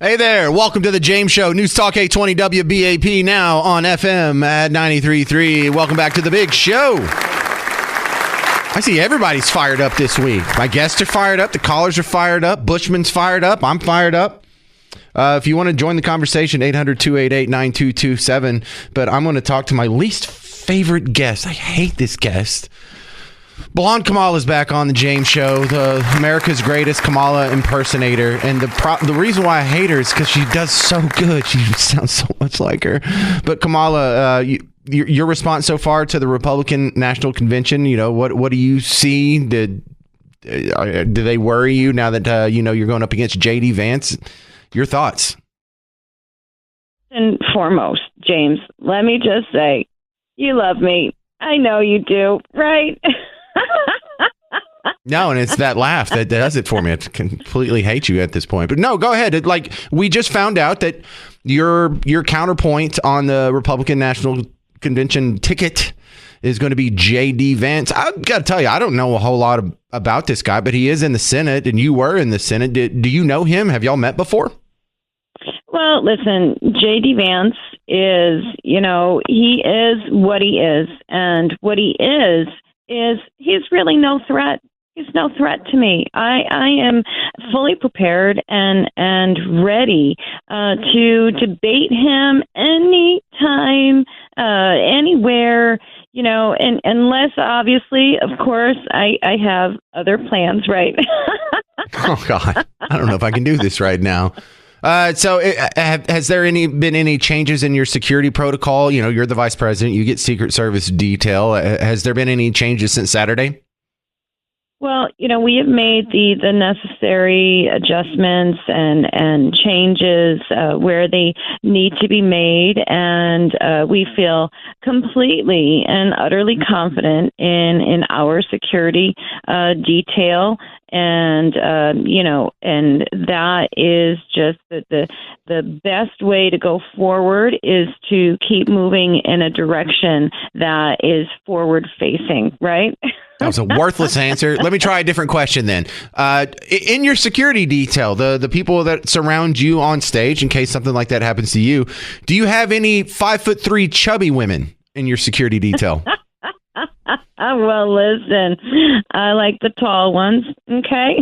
Hey there, welcome to the James Show, News Talk 820 WBAP, now on FM at 93.3. Welcome back to the big show. I see everybody's fired up this week. My guests are fired up, the callers are fired up, Bushman's fired up, I'm fired up. If you want to join the conversation, 800-288-9227. But I'm going to talk to my least favorite guest. I hate this guest. Blonde Kamala is back on the James Show, the America's greatest Kamala impersonator. And the reason why I hate her is because she does so good. She sounds so much like her. But Kamala, your response so far to the Republican National Convention, what do you see? Do they worry you now that, you're going up against J.D. Vance? Your thoughts? And foremost, James, let me just say, you love me. I know you do, right? No, and it's that laugh that does it for me. I completely hate you at this point. But no, go ahead. We just found out that your counterpoint on the Republican National Convention ticket is going to be J.D. Vance. I've got to tell you, I don't know a whole lot about this guy, but he is in the Senate, and you were in the Senate. Do you know him? Have y'all met before? Well, listen, J.D. Vance is, he is what he is. And what he is he's really no threat. He's no threat to me. I am fully prepared and ready to debate him anytime, anywhere, and unless, obviously, of course, I have other plans, right? Oh, God. I don't know if I can do this right now. So has there been any changes in your security protocol? You're the vice president. You get Secret Service detail. Has there been any changes since Saturday? Well, we have made the necessary adjustments and changes where they need to be made, and we feel completely and utterly confident in our security detail. And, and that is just the best way to go forward is to keep moving in a direction that is forward facing, right? That was a worthless answer. Let me try a different question then. In your security detail, the people that surround you on stage, in case something like that happens to you, do you have any 5'3" chubby women in your security detail? Well, listen, I like the tall ones, okay?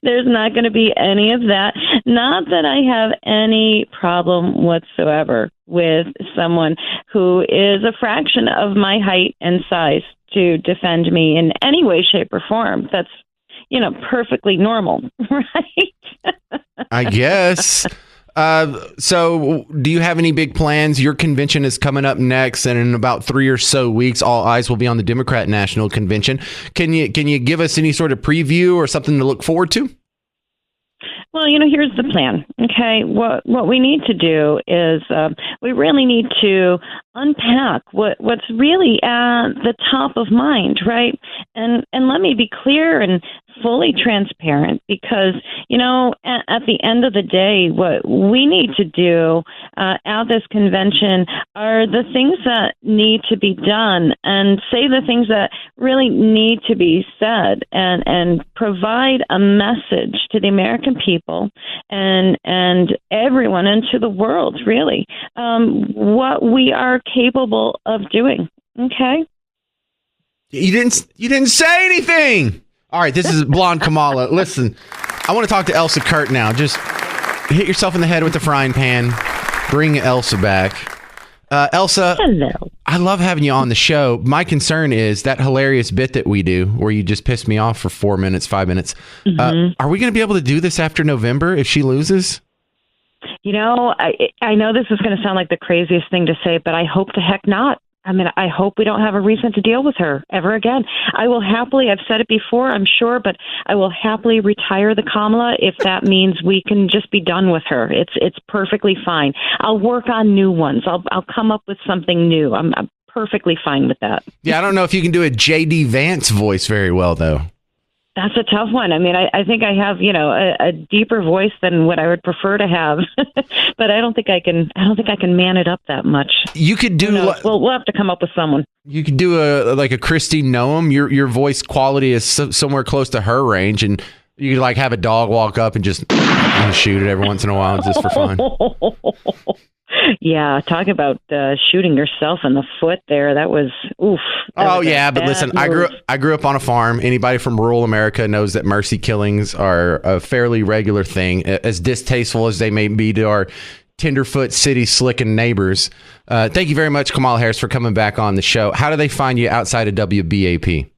There's not going to be any of that. Not that I have any problem whatsoever with someone who is a fraction of my height and size to defend me in any way, shape, or form. That's, perfectly normal, right? I guess. So do you have any big plans? Your convention is coming up next, and in about 3 or so weeks, all eyes will be on the Democrat National Convention. Can you give us any sort of preview or something to look forward to? Well, here's the plan. Okay, what we need to do is we really need to unpack what's really at the top of mind, right? And let me be clear and fully transparent, because at the end of the day, what we need to do at this convention are the things that need to be done, and say the things that really need to be said, and provide a message to the American people and everyone, and to the world, really, what we are capable of doing. Okay. You didn't say anything. All right, this is Blonde Kamala. Listen, I want to talk to Elsa Kurt now. Just hit yourself in the head with the frying pan. Bring Elsa back. Elsa, hello. I love having you on the show. My concern is that hilarious bit that we do where you just piss me off for 4 minutes, 5 minutes. Mm-hmm. Are we going to be able to do this after November if she loses? I know this is going to sound like the craziest thing to say, but I hope the heck not. I mean, I hope we don't have a reason to deal with her ever again. I will happily, I've said it before, I'm sure, but I will happily retire the Kamala if that means we can just be done with her. It's perfectly fine. I'll work on new ones. I'll come up with something new. I'm perfectly fine with that. Yeah, I don't know if you can do a J.D. Vance voice very well, though. That's a tough one. I mean, I think I have, a deeper voice than what I would prefer to have, but I don't think I can man it up that much. You could do. We'll have to come up with someone. You could do a Christy Noem. Your voice quality is somewhere close to her range, and You could like have a dog walk up and just shoot it every once in a while just for fun. Yeah, talk about shooting yourself in the foot there. That was oof. Oh yeah, but listen, move. I grew up on a farm. Anybody from rural America knows that mercy killings are a fairly regular thing, as distasteful as they may be to our tenderfoot city slicking neighbors. Thank you very much, Kamala Harris, for coming back on the show. How do they find you outside of WBAP?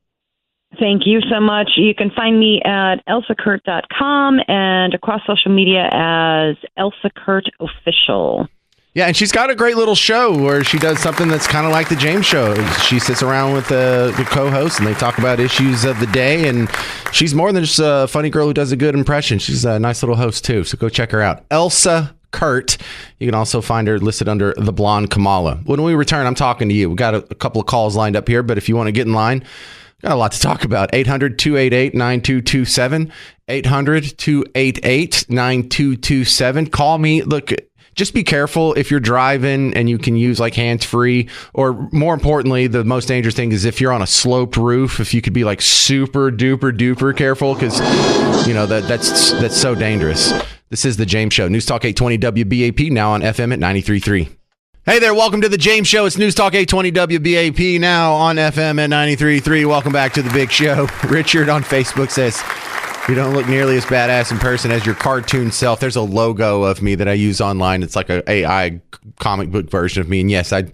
Thank you so much. You can find me at elsakurt.com and across social media as Elsa Kurt Official. Yeah, and she's got a great little show where she does something that's kind of like the James Show. She sits around with the co-host and they talk about issues of the day. And she's more than just a funny girl who does a good impression. She's a nice little host, too. So go check her out. Elsa Kurt. You can also find her listed under The Blonde Kamala. When we return, I'm talking to you. We've got a couple of calls lined up here, but if you want to get in line, got a lot to talk about. 800-288-9227. 800-288-9227. Call me. Look, just be careful if you're driving and you can use like hands-free, or more importantly, the most dangerous thing is if you're on a sloped roof, if you could be like super duper duper careful, because you know that's so dangerous. This is the James Show. News Talk 820 WBAP, now on FM at 93.3. Hey there, welcome to the James Show. It's News Talk 820 WBAP, now on FM at 93.3. Welcome back to the big show. Richard on Facebook says, you don't look nearly as badass in person as your cartoon self. There's a logo of me that I use online. It's like an AI comic book version of me. And yes, I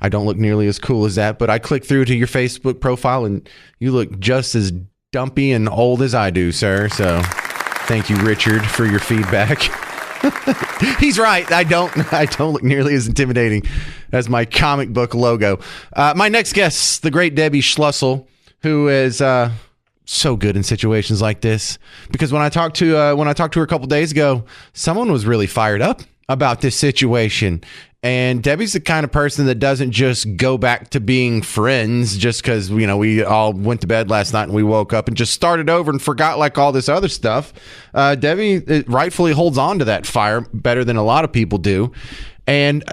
don't look nearly as cool as that, but I click through to your Facebook profile and you look just as dumpy and old as I do, sir. So thank you, Richard, for your feedback. He's right. I don't look nearly as intimidating as my comic book logo. My next guest, the great Debbie Schlussel, who is so good in situations like this, because when I talked to her a couple days ago, someone was really fired up about this situation. And Debbie's the kind of person that doesn't just go back to being friends just because, you know, we all went to bed last night and we woke up and just started over and forgot like all this other stuff. Debbie rightfully holds on to that fire better than a lot of people do. And,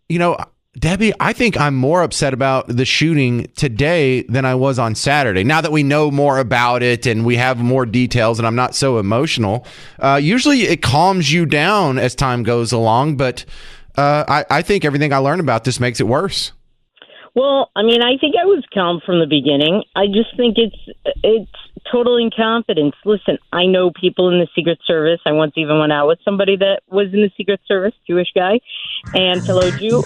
you know, Debbie, I think I'm more upset about the shooting today than I was on Saturday. Now that we know more about it and we have more details and I'm not so emotional, usually it calms you down as time goes along. But I think everything I learned about this makes it worse. Well, I mean, I think I was calm from the beginning. I just think it's total incompetence. Listen, I know people in the Secret Service. I once even went out with somebody that was in the Secret Service, Jewish guy, and fellow Jew.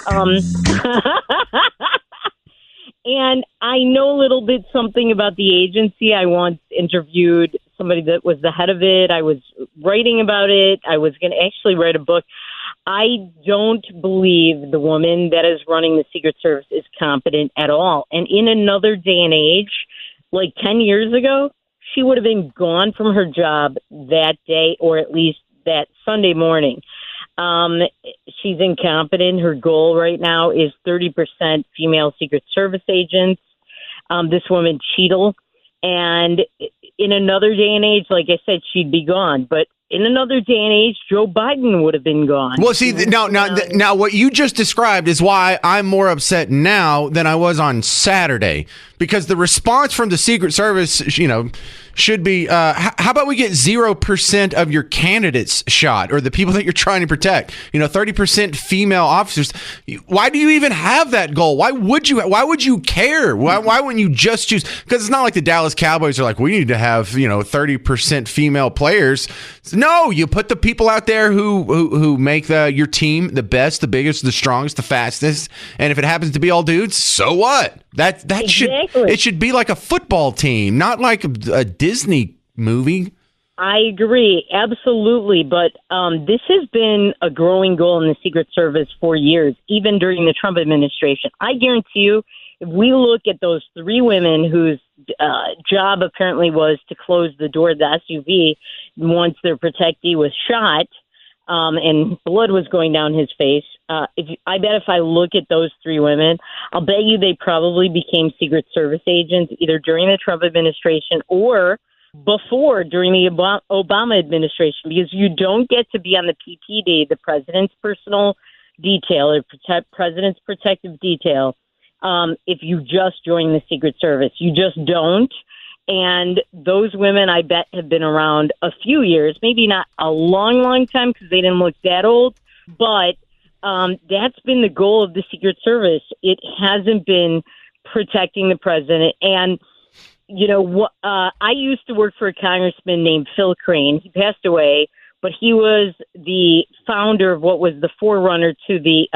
And I know a little bit something about the agency. I once interviewed somebody that was the head of it. I was writing about it. I was going to actually write a book. I don't believe the woman that is running the Secret Service is competent at all. And in another day and age, like 10 years ago, she would have been gone from her job that day, or at least that Sunday morning. She's incompetent. Her goal right now is 30% female Secret Service agents. This woman, Cheadle. And in another day and age, like I said, she'd be gone. But in another day and age, Joe Biden would have been gone. Well, see, now what you just described is why I'm more upset now than I was on Saturday, because the response from the Secret Service, you know, should be, how about we get 0% of your candidates shot, or the people that you're trying to protect? You know, 30% female officers. Why do you even have that goal? Why would you care? Why wouldn't you just choose? Because it's not like the Dallas Cowboys are like, we need to have, you know, 30% female players. No, you put the people out there who make your team the best, the biggest, the strongest, the fastest. And if it happens to be all dudes, so what? That Exactly. It should be like a football team, not like a Disney movie. I agree, absolutely. But this has been a growing goal in the Secret Service for years, even during the Trump administration. I guarantee you, if we look at those three women whose job apparently was to close the door of the SUV once their protectee was shot, and blood was going down his face. I bet if I look at those three women, I'll bet you they probably became Secret Service agents either during the Trump administration or before, during the Obama administration, because you don't get to be on the PPD, the President's Personal Detail, or President's Protective Detail, if you just join the Secret Service. You just don't. And those women, I bet, have been around a few years, maybe not a long, long time because they didn't look that old, but that's been the goal of the Secret Service. It hasn't been protecting the president. And, I used to work for a congressman named Phil Crane. He passed away, but he was the founder of what was the forerunner to the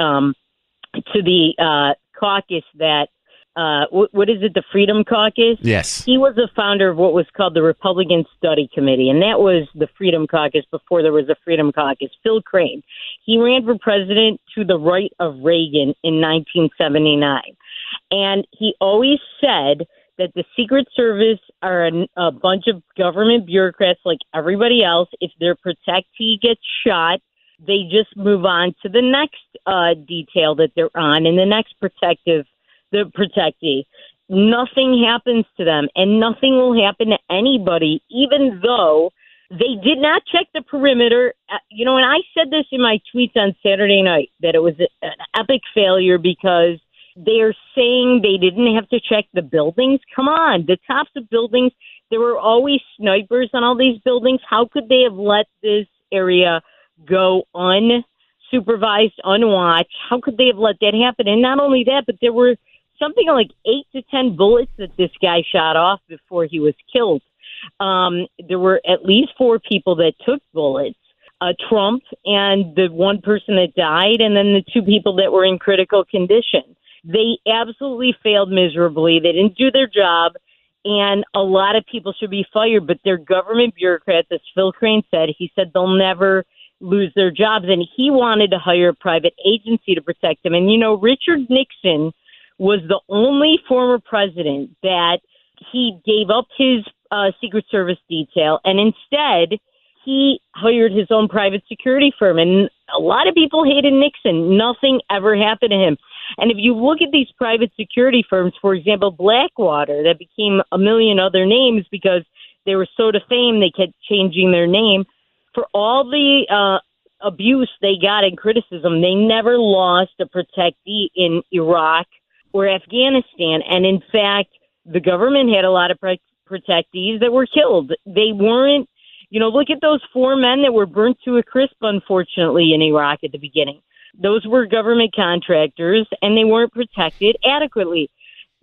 caucus that, what is it, the Freedom Caucus? Yes. He was the founder of what was called the Republican Study Committee, and that was the Freedom Caucus before there was a Freedom Caucus. Phil Crane. He ran for president to the right of Reagan in 1979. And he always said that the Secret Service are a bunch of government bureaucrats like everybody else. If their protectee gets shot, they just move on to the next detail that they're on and the next the protectee. Nothing happens to them, and nothing will happen to anybody, even though they did not check the perimeter. And I said this in my tweets on Saturday night, that it was an epic failure because they're saying they didn't have to check the buildings. Come on, the tops of buildings, there were always snipers on all these buildings. How could they have let this area go unsupervised, unwatched? How could they have let that happen? And not only that, but there were something like 8 to 10 bullets that this guy shot off before he was killed. There were at least 4 people that took bullets, Trump and the one person that died, and then the 2 people that were in critical condition. They absolutely failed miserably. They didn't do their job, and a lot of people should be fired, but they're government bureaucrats, as Phil Crane said. He said they'll never lose their jobs, and he wanted to hire a private agency to protect them. And, Richard Nixon was the only former president that he gave up his Secret Service detail, and instead he hired his own private security firm. And a lot of people hated Nixon. Nothing ever happened to him. And if you look at these private security firms, for example, Blackwater, that became a million other names because they were so defamed they kept changing their name. For all the abuse they got and criticism, they never lost a protectee in Iraq or Afghanistan. And in fact, the government had a lot of protectees that were killed. They weren't, look at those 4 men that were burnt to a crisp, unfortunately, in Iraq at the beginning. Those were government contractors, and they weren't protected adequately.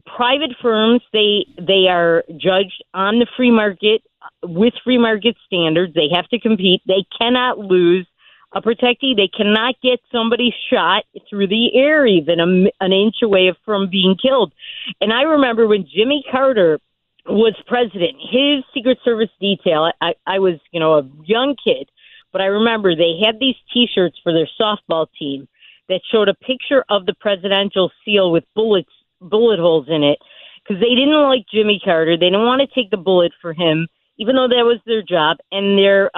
Private firms, they are judged on the free market with free market standards. They have to compete. They cannot lose a protectee. They cannot get somebody shot through the air, even an inch away from being killed. And I remember when Jimmy Carter was president, his Secret Service detail, I was, a young kid, but I remember they had these T-shirts for their softball team that showed a picture of the presidential seal with bullet holes in it because they didn't like Jimmy Carter. They didn't want to take the bullet for him, even though that was their job. And their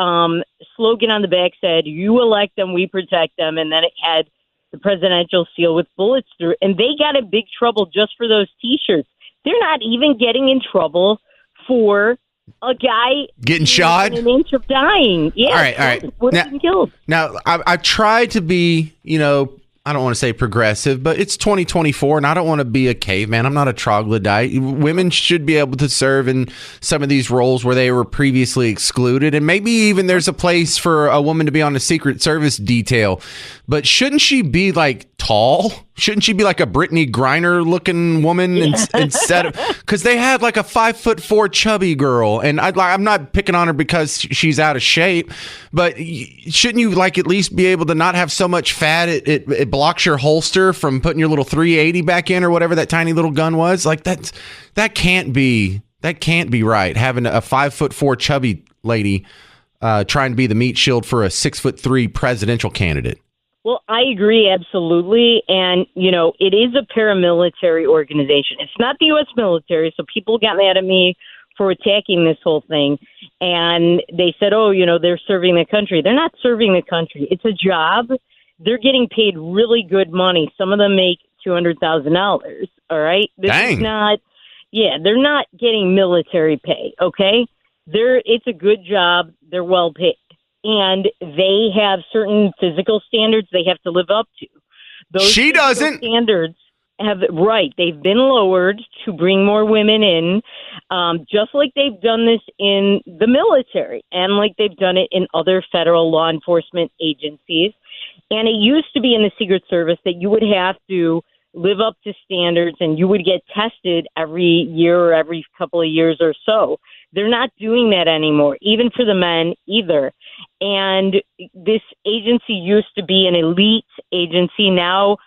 slogan on the back said, "You elect them, we protect them." And then it had the presidential seal with bullets through. And they got in big trouble just for those T-shirts. They're not even getting in trouble for a guy getting shot, an inch of dying. Yeah, all right. Would have been killed. Now, I tried to be, I don't want to say progressive, but it's 2024, and I don't want to be a caveman. I'm not a troglodyte. Women should be able to serve in some of these roles where they were previously excluded, and maybe even there's a place for a woman to be on the Secret Service detail. But shouldn't she be tall? Shouldn't she be like a Brittany Griner looking woman instead of, because they had like a 5'4" chubby girl, and I'm not picking on her because she's out of shape, but shouldn't you at least be able to not have so much fat it blocks your holster from putting your little 380 back in or whatever that tiny little gun was? That can't be right, having a 5'4" chubby lady trying to be the meat shield for a 6'3" presidential candidate. Well, I agree, absolutely. And, it is a paramilitary organization. It's not the U.S. military, so people got mad at me for attacking this whole thing. And they said, they're serving the country. They're not serving the country. It's a job. They're getting paid really good money. Some of them make $200,000, all right? Dang. They're not getting military pay, okay? It's a good job. They're well paid. And they have certain physical standards they have to live up to. Those she doesn't. Standards, They've been lowered to bring more women in, just like they've done this in the military and like they've done it in other federal law enforcement agencies. And it used to be in the Secret Service that you would have to live up to standards and you would get tested every year or every couple of years or so. They're not doing that anymore, even for the men either. And this agency used to be an elite agency. Now,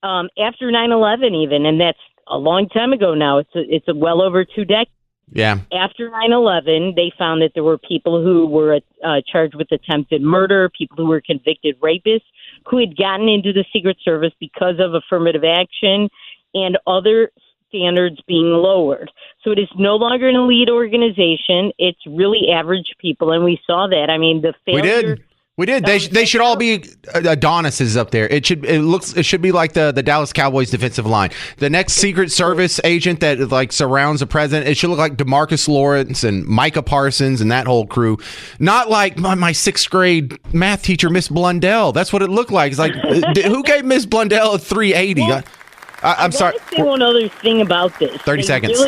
after 9/11 even, and that's a long time ago now. It's well over 2 decades. Yeah. After 9/11, they found that there were people who were charged with attempted murder, people who were convicted rapists, who had gotten into the Secret Service because of affirmative action and other standards being lowered. So it is no longer an elite organization. It's really average people, and we saw that. I mean, the failure... We did. They should all be Adonises up there. It should be like the Dallas Cowboys defensive line. The next Secret Service agent that like surrounds the president, it should look like DeMarcus Lawrence and Micah Parsons and that whole crew. Not like my 6th grade math teacher, Miss Blundell. That's what it looked like. It's like who gave Miss Blundell a 380? Well, I'm sorry. I want to say one other thing about this. 30 seconds.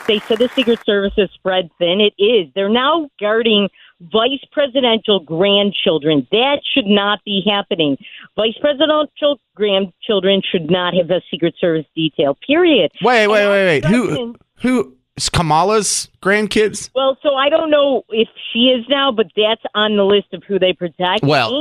They said the Secret Service is spread thin. It is. They're now guarding vice presidential grandchildren. That should not be happening. Vice presidential grandchildren should not have a Secret Service detail, period. Wait. Who is Kamala's grandkids? Well, so I don't know if she is now, but that's on the list of who they protect. Well,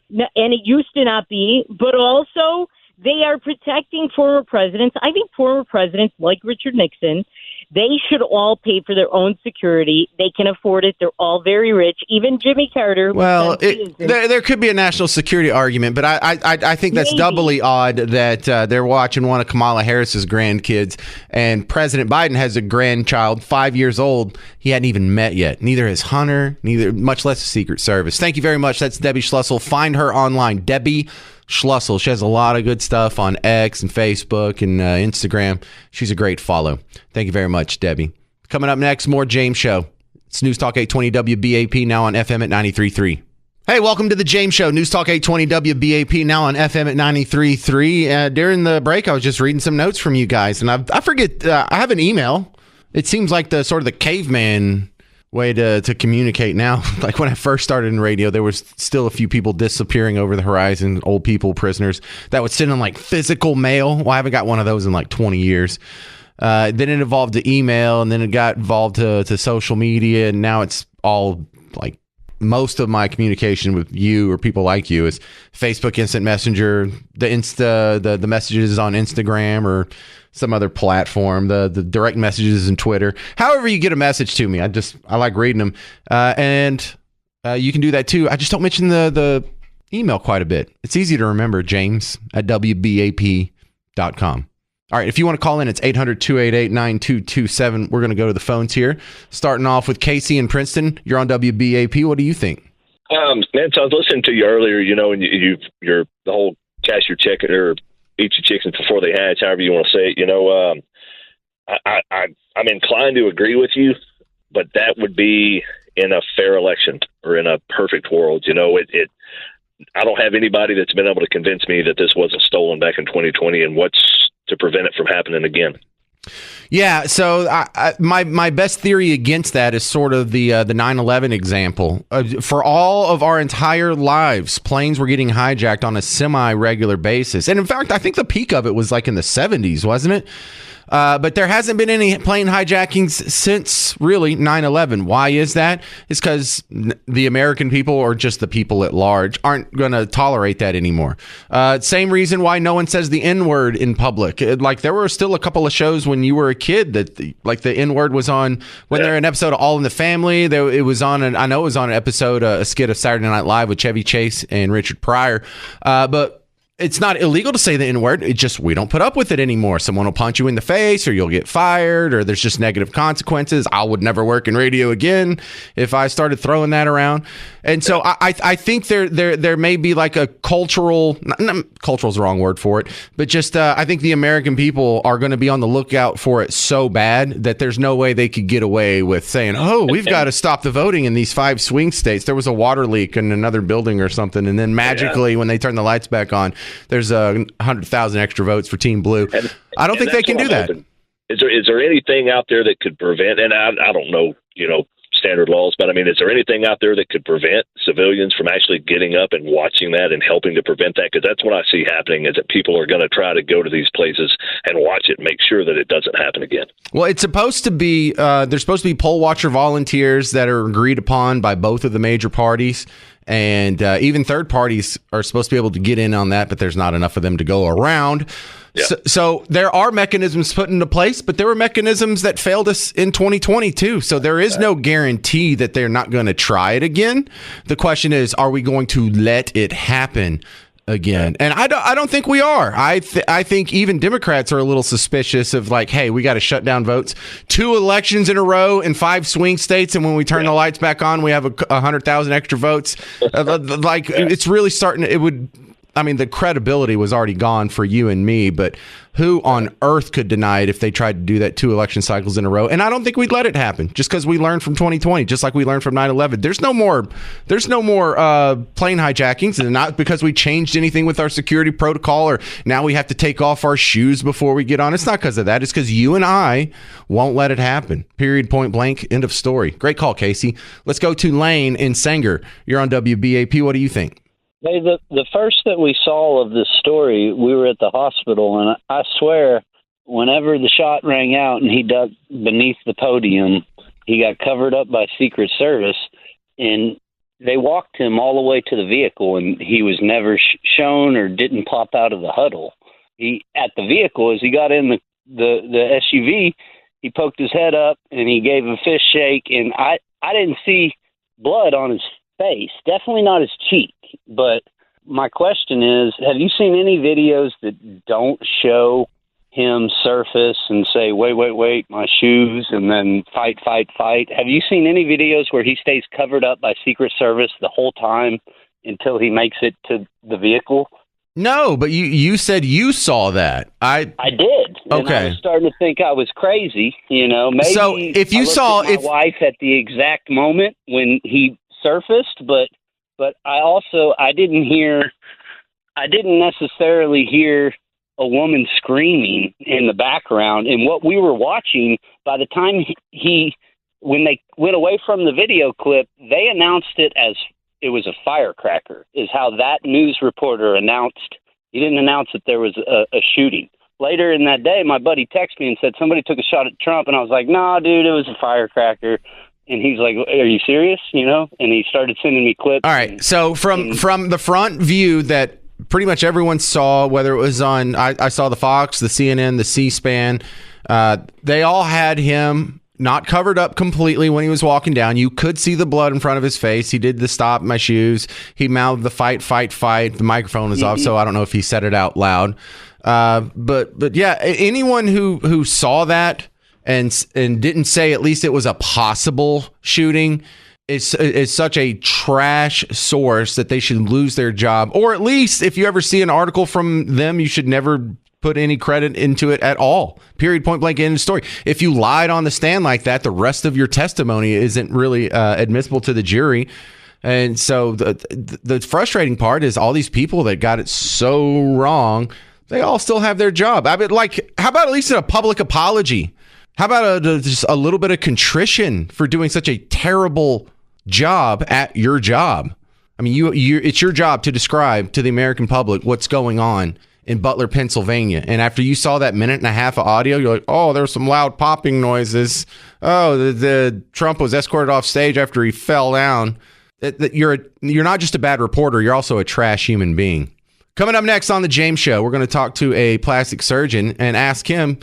and it used to not be, but also they are protecting former presidents. I think former presidents like Richard Nixon, they should all pay for their own security. They can afford it. They're all very rich. Even Jimmy Carter. Well, there could be a national security argument, but I think that's doubly odd that they're watching one of Kamala Harris's grandkids, and President Biden has a grandchild, 5 years old. He hadn't even met yet. Neither has Hunter, much less the Secret Service. Thank you very much. That's Debbie Schlussel. Find her online, Debbie Schlussel. She has a lot of good stuff on X and Facebook and Instagram. She's a great follow. Thank you very much, Debbie. Coming up next, more James Show. It's News Talk 820 WBAP, now on FM at 93.3. Hey, welcome to the James Show. News Talk 820 WBAP, now on FM at 93.3. During the break, I was just reading some notes from you guys, and I forget, I have an email. It seems like the sort of the caveman way to communicate now. Like when I first started in radio, there was still a few people disappearing over the horizon, old people, prisoners, that would send in like physical mail. Well, I haven't got one of those in like 20 years. Then it evolved to email, and then it got involved to social media, and now it's all like most of my communication with you or people like you is Facebook Instant Messenger, the messages on Instagram or some other platform, the direct messages in Twitter. However you get a message to me, I like reading them. And you can do that too. I just don't mention the email quite a bit. It's easy to remember, James at WBAP.com. All right, if you want to call in, it's 800-288-9227. We're going to go to the phones here. Starting off with Casey in Princeton. You're on WBAP. What do you think? Man, so I was listening to you earlier, and you're the whole cash your chicken or eat your chickens before they hatch, however you want to say it. I'm inclined to agree with you, but that would be in a fair election or in a perfect world. I don't have anybody that's been able to convince me that this wasn't stolen back in 2020 and what's to prevent it from happening again. Yeah, so my best theory against that is sort of the 9/11 example. For all of our entire lives, planes were getting hijacked on a semi-regular basis. And in fact, I think the peak of it was like in the 70s, wasn't it? But there hasn't been any plane hijackings since really 9/11. Why is that? It's because the American people, or just the people at large, aren't going to tolerate that anymore. Same reason why no one says the N-word in public. Like there were still a couple of shows when you were a kid that the N-word was on. When they're an episode of All in the Family, it was on. I know it was on an episode, a skit of Saturday Night Live with Chevy Chase and Richard Pryor. But it's not illegal to say the N-word. It just, we don't put up with it anymore. Someone will punch you in the face, or you'll get fired, or there's just negative consequences. I would never work in radio again if I started throwing that around. And so I think there may be like a cultural is the wrong word for it, but just I think the American people are going to be on the lookout for it so bad that there's no way they could get away with saying, oh, we've got to stop the voting in these 5 swing states. There was a water leak in another building or something, and then magically when they turn the lights back on, there's 100,000 extra votes for Team Blue. I don't think they can do that. Is there anything out there that could prevent, and I don't know, standard laws, but I mean, is there anything out there that could prevent civilians from actually getting up and watching that and helping to prevent that? Because that's what I see happening, is that people are going to try to go to these places and watch it and make sure that it doesn't happen again. Well, it's supposed to be, there's supposed to be poll watcher volunteers that are agreed upon by both of the major parties. And even third parties are supposed to be able to get in on that, but there's not enough of them to go around. Yeah. So there are mechanisms put into place, but there were mechanisms that failed us in 2020 too. So there is no guarantee that they're not going to try it again. The question is, are we going to let it happen again? And I don't think we are. I think even Democrats are a little suspicious of like, hey, we got to shut down votes. 2 elections in a row in 5 swing states, and when we turn the lights back on, we have 100,000 extra votes. It's really starting. The credibility was already gone for you and me, but who on earth could deny it if they tried to do that 2 election cycles in a row? And I don't think we'd let it happen just because we learned from 2020, just like we learned from 9/11. There's no more plane hijackings, and not because we changed anything with our security protocol or now we have to take off our shoes before we get on. It's not because of that. It's because you and I won't let it happen. Period, point blank, end of story. Great call, Casey. Let's go to Lane in Sanger. You're on WBAP. What do you think? Hey, the first that we saw of this story, we were at the hospital, and I swear, whenever the shot rang out and he ducked beneath the podium, he got covered up by Secret Service, and they walked him all the way to the vehicle, and he was never shown or didn't pop out of the huddle. At the vehicle, as he got in the SUV, he poked his head up, and he gave a fist shake, and I didn't see blood on his face, definitely not his cheek. But my question is, have you seen any videos that don't show him surface and say, wait, my shoes, and then fight? Have you seen any videos where he stays covered up by Secret Service the whole time until he makes it to the vehicle? No, but you said you saw that. I did. Okay. And I was starting to think I was crazy, Maybe so if you saw my wife at the exact moment when he surfaced, but I didn't necessarily hear a woman screaming in the background. And what we were watching, by the time when they went away from the video clip, they announced it as it was a firecracker, is how that news reporter announced. He didn't announce that there was a shooting. Later in that day, my buddy texted me and said somebody took a shot at Trump, and I was like, nah, dude, it was a firecracker. And he's like, are you serious? And he started sending me clips. All right. So from the front view that pretty much everyone saw, whether it was on, I saw the Fox, the CNN, the C-SPAN, they all had him not covered up completely when he was walking down. You could see the blood in front of his face. He did the stop my shoes. He mouthed the fight. The microphone was off, so I don't know if he said it out loud. But yeah, anyone who saw that and didn't say at least it was a possible shooting is such a trash source that they should lose their job. Or at least if you ever see an article from them, you should never put any credit into it at all. Period, point blank, end of story. If you lied on the stand like that, the rest of your testimony isn't really admissible to the jury. And so the frustrating part is all these people that got it so wrong, they all still have their job. I mean, how about at least a public apology? How about just a little bit of contrition for doing such a terrible job at your job? I mean, it's your job to describe to the American public what's going on in Butler, Pennsylvania. And after you saw that minute and a half of audio, you're like, oh, there were some loud popping noises. Oh, the Trump was escorted off stage after he fell down. You're not just a bad reporter, you're also a trash human being. Coming up next on The James Show, we're going to talk to a plastic surgeon and ask him,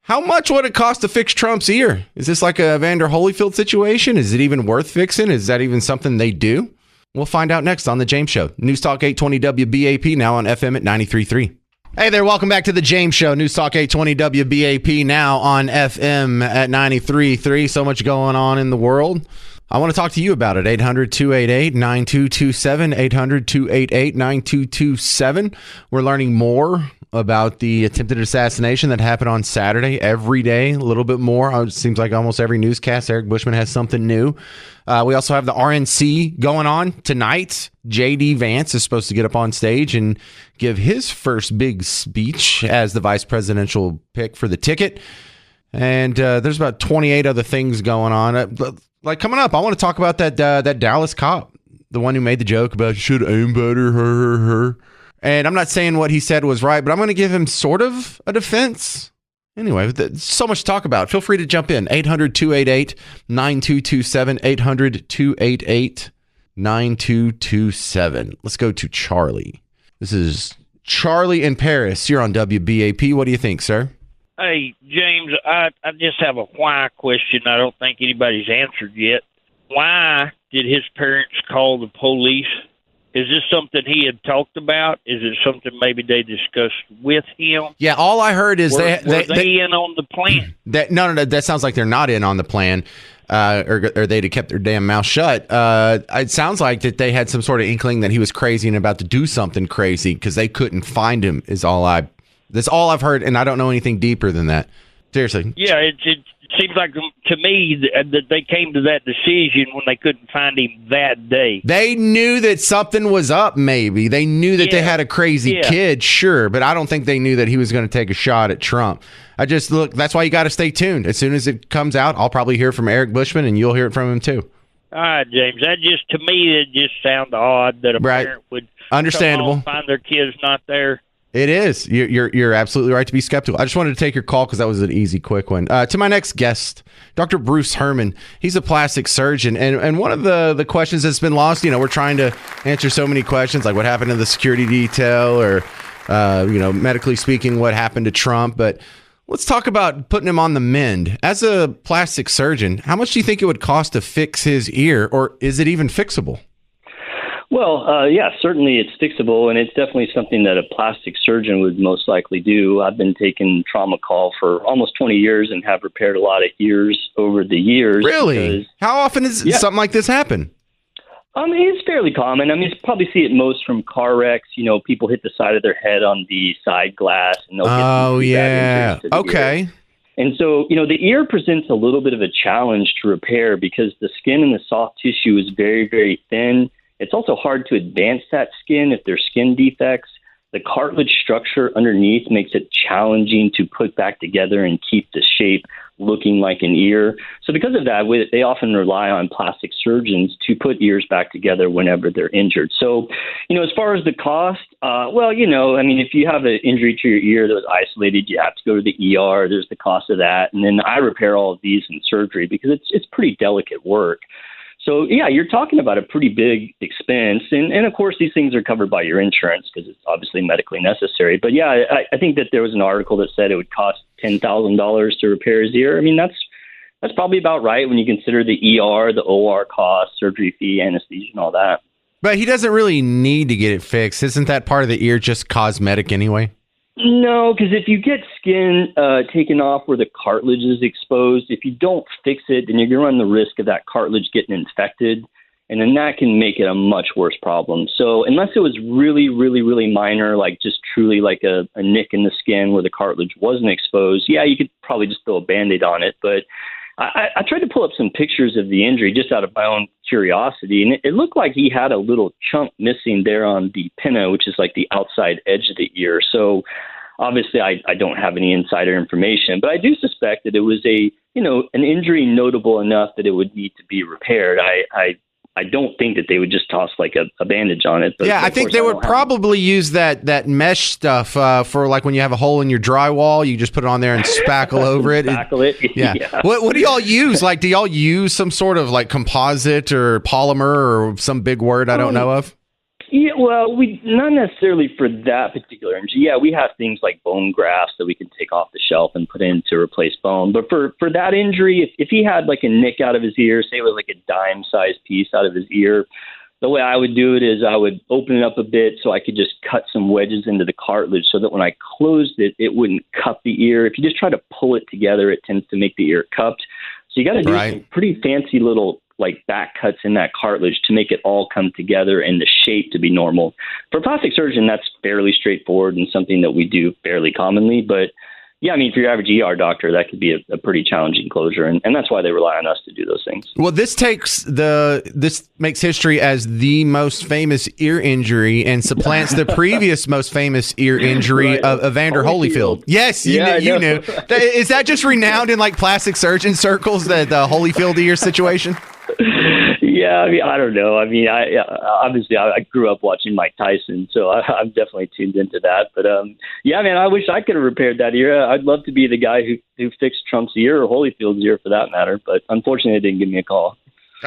how much would it cost to fix Trump's ear? Is this like a Evander Holyfield situation? Is it even worth fixing? Is that even something they do? We'll find out next on The James Show. News Talk 820 WBAP, now on FM at 93.3. Hey there, welcome back to The James Show. News Talk 820 WBAP, now on FM at 93.3. So much going on in the world. I want to talk to you about it. 800-288-9227, 800-288-9227. We're learning more about the attempted assassination that happened on Saturday. Every day, a little bit more. It seems like almost every newscast, Eric Bushman has something new. We also have the RNC going on tonight. J.D. Vance is supposed to get up on stage and give his first big speech as the vice presidential pick for the ticket. And there's about 28 other things going on. Like coming up, I want to talk about that Dallas cop, the one who made the joke about should aim better, her. And I'm not saying what he said was right, but I'm going to give him sort of a defense. Anyway, so much to talk about. Feel free to jump in. 800-288-9227. 800-288-9227. Let's go to Charlie. This is Charlie in Paris. You're on WBAP. What do you think, sir? Hey, James, I just have a why question I don't think anybody's answered yet. Why did his parents call the police? Is this something he had talked about? Is it something maybe they discussed with him? Yeah, all I heard is were they in on the plan? No, that sounds like they're not in on the plan, or they'd have kept their damn mouth shut. It sounds like that they had some sort of inkling that he was crazy and about to do something crazy because they couldn't find him. That's all I've heard, and I don't know anything deeper than that. Seriously. Yeah, it seems like to me that they came to that decision when they couldn't find him that day. They knew that something was up, maybe. They knew that they had a crazy kid, sure, but I don't think they knew that he was going to take a shot at Trump. That's why you got to stay tuned. As soon as it comes out, I'll probably hear from Eric Bushman, and you'll hear it from him too. All right, James. To me, it just sounds odd that a parent would understandable come home, find their kids not there. It is. You're absolutely right to be skeptical. I just wanted to take your call because that was an easy, quick one. To my next guest, Dr. Bruce Herman. He's a plastic surgeon, and one of the questions that's been lost. We're trying to answer so many questions, like what happened to the security detail, or medically speaking, what happened to Trump. But let's talk about putting him on the mend. As a plastic surgeon, how much do you think it would cost to fix his ear, or is it even fixable? Well, yeah, certainly it's fixable, and it's definitely something that a plastic surgeon would most likely do. I've been taking trauma call for almost 20 years and have repaired a lot of ears over the years. Really? How often does something like this happen? It's fairly common. You probably see it most from car wrecks. People hit the side of their head on the side glass, and they'll get bad injuries to the ear. And so, the ear presents a little bit of a challenge to repair because the skin and the soft tissue is very, very thin. It's also hard to advance that skin if there's skin defects. The cartilage structure underneath makes it challenging to put back together and keep the shape looking like an ear. So because of that, they often rely on plastic surgeons to put ears back together whenever they're injured. So, as far as the cost, if you have an injury to your ear that was isolated, you have to go to the ER. There's the cost of that. And then I repair all of these in surgery because it's pretty delicate work. So, yeah, you're talking about a pretty big expense. And of course, these things are covered by your insurance because it's obviously medically necessary. But, yeah, I think that there was an article that said it would cost $10,000 to repair his ear. That's probably about right when you consider the ER, the OR cost, surgery fee, anesthesia, and all that. But he doesn't really need to get it fixed. Isn't that part of the ear just cosmetic anyway? No, because if you get skin taken off where the cartilage is exposed, if you don't fix it, then you're going to run the risk of that cartilage getting infected, and then that can make it a much worse problem. So unless it was really, really, really minor, like just truly like a nick in the skin where the cartilage wasn't exposed, yeah, you could probably just throw a Band-Aid on it. But I tried to pull up some pictures of the injury just out of my own curiosity, and it looked like he had a little chunk missing there on the pinna, which is like the outside edge of the ear. So obviously I don't have any insider information, but I do suspect that it was an injury notable enough that it would need to be repaired. I don't think that they would just toss like a bandage on it. But yeah, I think they would probably use that mesh stuff for like when you have a hole in your drywall, you just put it on there and spackle over it. Spackle it. Yeah. What do y'all use? Like, do y'all use some sort of like composite or polymer or some big word I don't know of? Yeah, well, we not necessarily for that particular injury. Yeah, we have things like bone grafts that we can take off the shelf and put in to replace bone. But for that injury, if he had like a nick out of his ear, say it was like a dime-sized piece out of his ear, the way I would do it is I would open it up a bit so I could just cut some wedges into the cartilage so that when I closed it, it wouldn't cup the ear. If you just try to pull it together, it tends to make the ear cupped. So you got to do some pretty fancy little like back cuts in that cartilage to make it all come together in the shape to be normal. For a plastic surgeon, that's fairly straightforward and something that we do fairly commonly. But yeah, I mean, for your average ER doctor, that could be a pretty challenging closure. And that's why they rely on us to do those things. Well, this makes history as the most famous ear injury and supplants the previous most famous ear injury of Evander Holyfield. Yes, you knew. Is that just renowned in like plastic surgeon circles, the Holyfield ear situation? Yeah, I mean, I don't know. I mean, obviously I grew up watching Mike Tyson, so I'm definitely tuned into that. But yeah, man, I wish I could have repaired that ear. I'd love to be the guy who fixed Trump's ear or Holyfield's ear for that matter. But unfortunately, they didn't give me a call.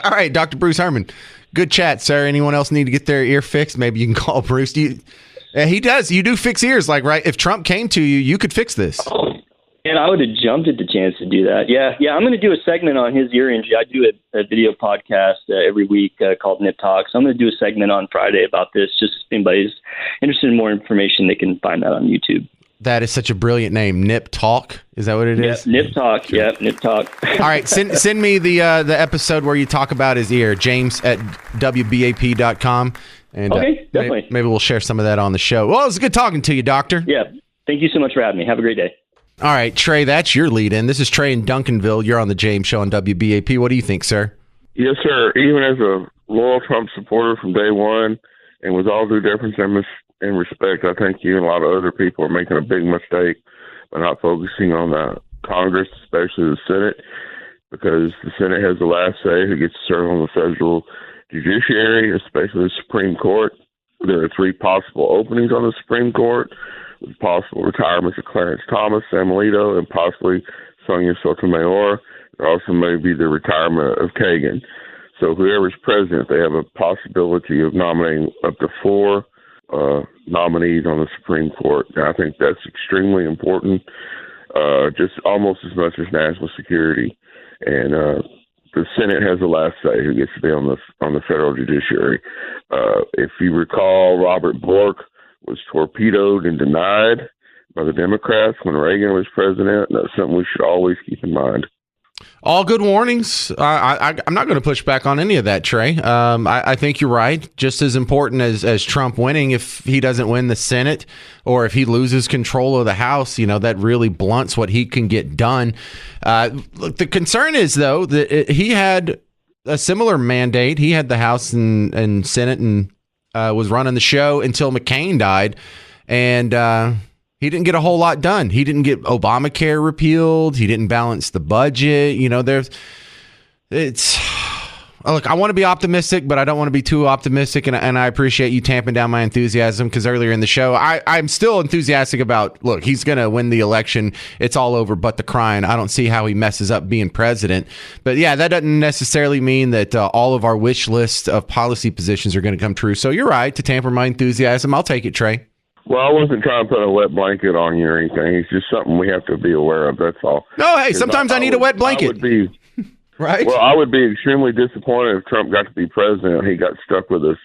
All right, Dr. Bruce Herman, good chat, sir. Anyone else need to get their ear fixed? Maybe you can call Bruce. He does. You do fix ears, like, right? If Trump came to you, you could fix this. Oh. And I would have jumped at the chance to do that. Yeah. I'm going to do a segment on his ear injury. I do a video podcast every week called Nip Talk. So I'm going to do a segment on Friday about this. Just if anybody's interested in more information, they can find that on YouTube. That is such a brilliant name, Nip Talk. Is that what it is? Nip Talk. Yeah, Nip Talk. All right, send me the episode where you talk about his ear, James at WBAP.com. And okay, definitely. Maybe we'll share some of that on the show. Well, it was good talking to you, Doctor. Yeah, thank you so much for having me. Have a great day. All right, Trey, that's your lead in. This is Trey in Duncanville. You're on the James Show on WBAP. What do you think, sir? Yes, sir. Even as a loyal Trump supporter from day one, and with all due deference and respect, I think you and a lot of other people are making a big mistake by not focusing on the Congress, especially the Senate, because the Senate has the last say who gets to serve on the federal judiciary, especially the Supreme Court. There are 3 possible openings on the Supreme Court, with possible retirements of Clarence Thomas, Sam Alito, and possibly Sonia Sotomayor. There also may be the retirement of Kagan. So whoever's president, they have a possibility of nominating up to 4 nominees on the Supreme Court. And I think that's extremely important, just almost as much as national security. And the Senate has the last say who gets to be on the federal judiciary. If you recall, Robert Bork was torpedoed and denied by the Democrats when Reagan was president. And that's something we should always keep in mind. All good warnings. I'm not going to push back on any of that, Trey. I think you're right. Just as important as Trump winning, if he doesn't win the Senate or if he loses control of the House, that really blunts what he can get done. Look, the concern is, though, that he had a similar mandate. He had the House and Senate and was running the show until McCain died. And he didn't get a whole lot done. He didn't get Obamacare repealed. He didn't balance the budget. Look, I want to be optimistic, but I don't want to be too optimistic. And I appreciate you tamping down my enthusiasm, because earlier in the show, I'm still enthusiastic about, look, he's going to win the election. It's all over but the crying. I don't see how he messes up being president. But yeah, that doesn't necessarily mean that all of our wish list of policy positions are going to come true. So you're right to tamper my enthusiasm. I'll take it, Trey. Well, I wasn't trying to put a wet blanket on you or anything. It's just something we have to be aware of. That's all. No, hey, sometimes I need a wet blanket. Right? Well, I would be extremely disappointed if Trump got to be president. He got stuck with a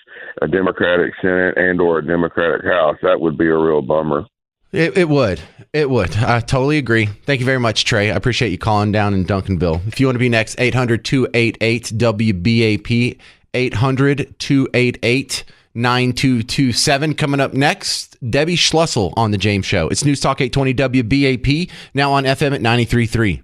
Democratic Senate and or a Democratic House. That would be a real bummer. It would. I totally agree. Thank you very much, Trey. I appreciate you calling down in Duncanville. If you want to be next, 800-288-WBAP, 800-288-9227. Coming up next, Debbie Schlussel on The James Show. It's News Talk 820 WBAP, now on FM at 93.3.